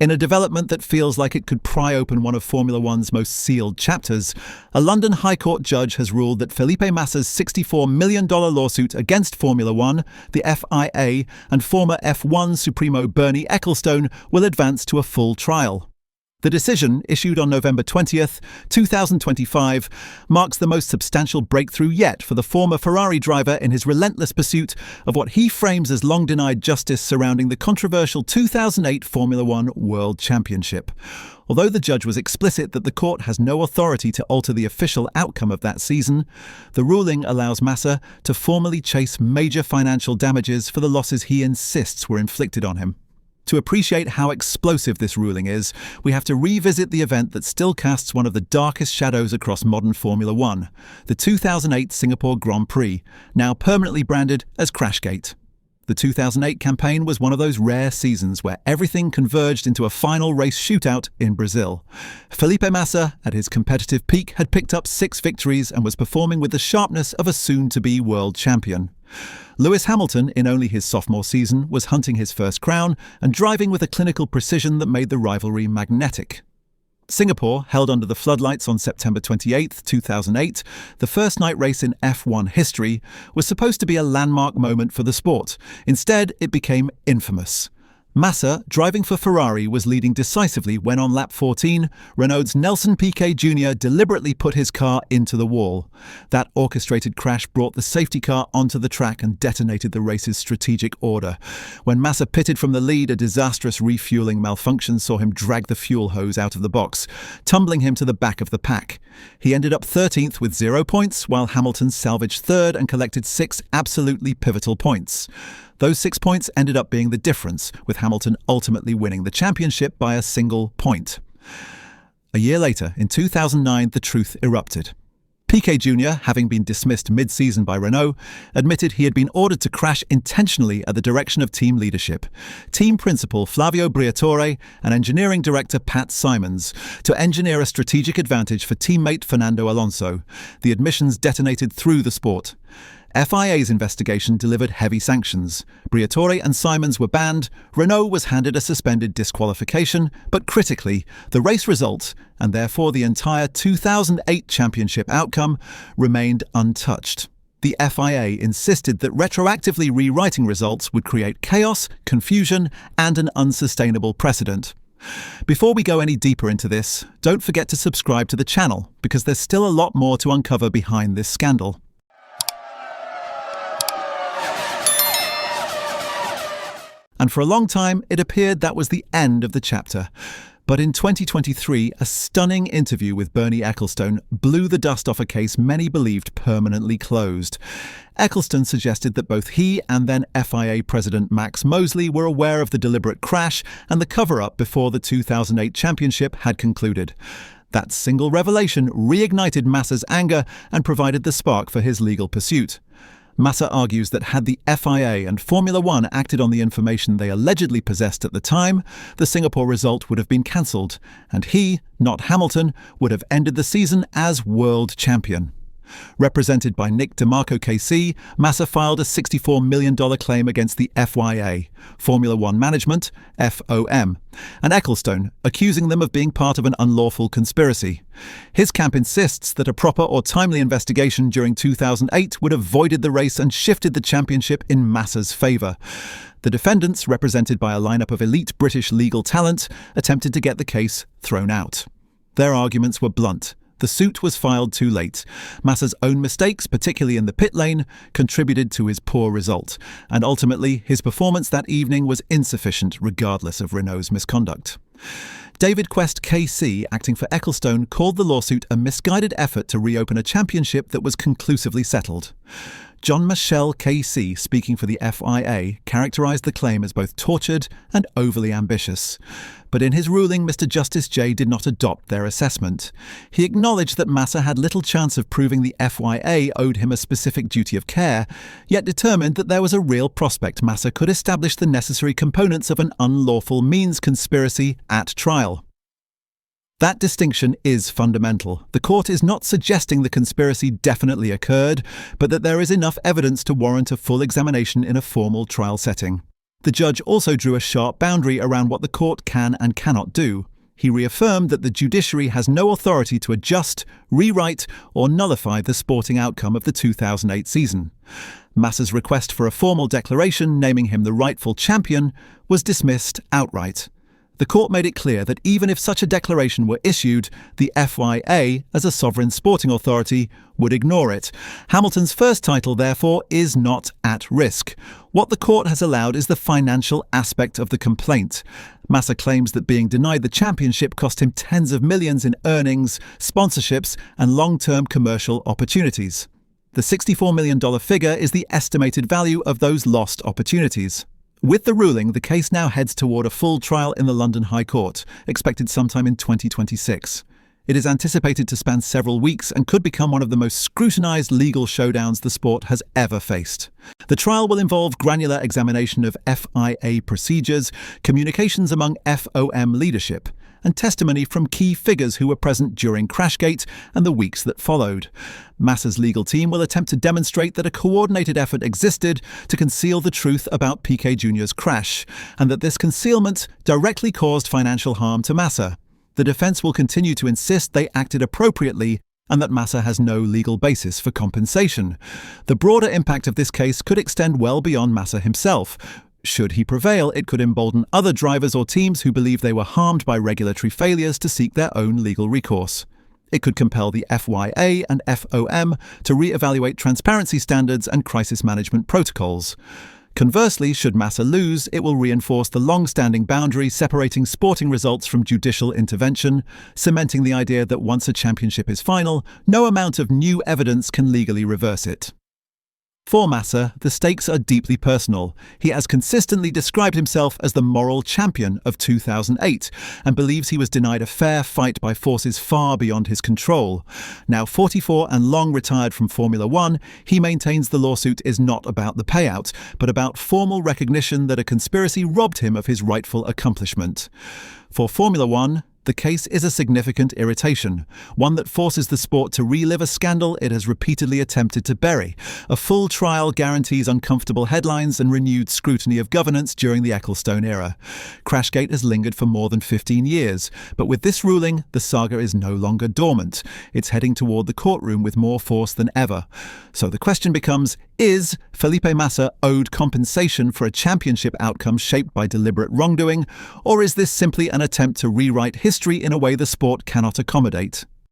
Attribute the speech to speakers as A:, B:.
A: In a development that feels like it could pry open one of Formula One's most sealed chapters, a London High Court judge has ruled that Felipe Massa's $64 million lawsuit against Formula One, the FIA, and former F1 Supremo Bernie Ecclestone will advance to a full trial. The decision, issued on November 20th, 2025, marks the most substantial breakthrough yet for the former Ferrari driver in his relentless pursuit of what he frames as long-denied justice surrounding the controversial 2008 Formula One World Championship. Although the judge was explicit that the court has no authority to alter the official outcome of that season, the ruling allows Massa to formally chase major financial damages for the losses he insists were inflicted on him. To appreciate how explosive this ruling is, we have to revisit the event that still casts one of the darkest shadows across modern Formula One, the 2008 Singapore Grand Prix, now permanently branded as Crashgate. The 2008 campaign was one of those rare seasons where everything converged into a final race shootout in Brazil. Felipe Massa, at his competitive peak, had picked up 6 victories and was performing with the sharpness of a soon-to-be world champion. Lewis Hamilton, in only his sophomore season, was hunting his first crown and driving with a clinical precision that made the rivalry magnetic. Singapore, held under the floodlights on September 28, 2008, the first night race in F1 history, was supposed to be a landmark moment for the sport. Instead, it became infamous. Massa, driving for Ferrari, was leading decisively when on lap 14, Renault's Nelson Piquet Jr. deliberately put his car into the wall. That orchestrated crash brought the safety car onto the track and detonated the race's strategic order. When Massa pitted from the lead, a disastrous refueling malfunction saw him drag the fuel hose out of the box, tumbling him to the back of the pack. He ended up 13th with 0 points, while Hamilton salvaged 3rd and collected 6 absolutely pivotal points. Those 6 points ended up being the difference, with Hamilton ultimately winning the championship by a single point. A year later, in 2009, the truth erupted. Piquet Jr., having been dismissed mid-season by Renault, admitted he had been ordered to crash intentionally at the direction of team leadership, team principal Flavio Briatore and engineering director Pat Simons, to engineer a strategic advantage for teammate Fernando Alonso. The admissions detonated through the sport. FIA's investigation delivered heavy sanctions. Briatore and Simons were banned, Renault was handed a suspended disqualification, but critically, the race result, and therefore the entire 2008 championship outcome, remained untouched. The FIA insisted that retroactively rewriting results would create chaos, confusion, and an unsustainable precedent. Before we go any deeper into this, don't forget to subscribe to the channel, because there's still a lot more to uncover behind this scandal. And for a long time, it appeared that was the end of the chapter. But in 2023, a stunning interview with Bernie Ecclestone blew the dust off a case many believed permanently closed. Ecclestone suggested that both he and then FIA President Max Mosley were aware of the deliberate crash and the cover-up before the 2008 championship had concluded. That single revelation reignited Massa's anger and provided the spark for his legal pursuit. Massa argues that had the FIA and Formula One acted on the information they allegedly possessed at the time, the Singapore result would have been cancelled, and he, not Hamilton, would have ended the season as world champion. Represented by Nick DeMarco KC, Massa filed a $64 million claim against the FIA, Formula One Management, FOM, and Ecclestone, accusing them of being part of an unlawful conspiracy. His camp insists that a proper or timely investigation during 2008 would have voided the race and shifted the championship in Massa's favour. The defendants, represented by a lineup of elite British legal talent, attempted to get the case thrown out. Their arguments were blunt. The suit was filed too late. Massa's own mistakes, particularly in the pit lane, contributed to his poor result, and ultimately his performance that evening was insufficient regardless of Renault's misconduct. David Quest KC, acting for Ecclestone, called the lawsuit a misguided effort to reopen a championship that was conclusively settled. John Michel KC, speaking for the FIA, characterised the claim as both tortured and overly ambitious. But in his ruling, Mr. Justice J did not adopt their assessment. He acknowledged that Massa had little chance of proving the FIA owed him a specific duty of care, yet determined that there was a real prospect Massa could establish the necessary components of an unlawful means conspiracy at trial. That distinction is fundamental. The court is not suggesting the conspiracy definitely occurred, but that there is enough evidence to warrant a full examination in a formal trial setting. The judge also drew a sharp boundary around what the court can and cannot do. He reaffirmed that the judiciary has no authority to adjust, rewrite, or nullify the sporting outcome of the 2008 season. Massa's request for a formal declaration naming him the rightful champion was dismissed outright. The court made it clear that even if such a declaration were issued, the FIA, as a sovereign sporting authority, would ignore it. Hamilton's first title, therefore, is not at risk. What the court has allowed is the financial aspect of the complaint. Massa claims that being denied the championship cost him tens of millions in earnings, sponsorships, and long-term commercial opportunities. The $64 million figure is the estimated value of those lost opportunities. With the ruling, the case now heads toward a full trial in the London High Court, expected sometime in 2026. It is anticipated to span several weeks and could become one of the most scrutinised legal showdowns the sport has ever faced. The trial will involve granular examination of FIA procedures, communications among FOM leadership, and testimony from key figures who were present during Crashgate and the weeks that followed. Massa's legal team will attempt to demonstrate that a coordinated effort existed to conceal the truth about Piquet Jr.'s crash, and that this concealment directly caused financial harm to Massa. The defense will continue to insist they acted appropriately and that Massa has no legal basis for compensation. The broader impact of this case could extend well beyond Massa himself. Should he prevail, it could embolden other drivers or teams who believe they were harmed by regulatory failures to seek their own legal recourse. It could compel the FYA and FOM to re-evaluate transparency standards and crisis management protocols. Conversely, should Massa lose, it will reinforce the long-standing boundary separating sporting results from judicial intervention, cementing the idea that once a championship is final, no amount of new evidence can legally reverse it. For Massa, the stakes are deeply personal. He has consistently described himself as the moral champion of 2008 and believes he was denied a fair fight by forces far beyond his control. Now 44 and long retired from Formula One, he maintains the lawsuit is not about the payout, but about formal recognition that a conspiracy robbed him of his rightful accomplishment. For Formula One, the case is a significant irritation, one that forces the sport to relive a scandal it has repeatedly attempted to bury. A full trial guarantees uncomfortable headlines and renewed scrutiny of governance during the Ecclestone era. Crashgate has lingered for more than 15 years, but with this ruling, the saga is no longer dormant. It's heading toward the courtroom with more force than ever. So the question becomes, is Felipe Massa owed compensation for a championship outcome shaped by deliberate wrongdoing, or is this simply an attempt to rewrite history in a way the sport cannot accommodate?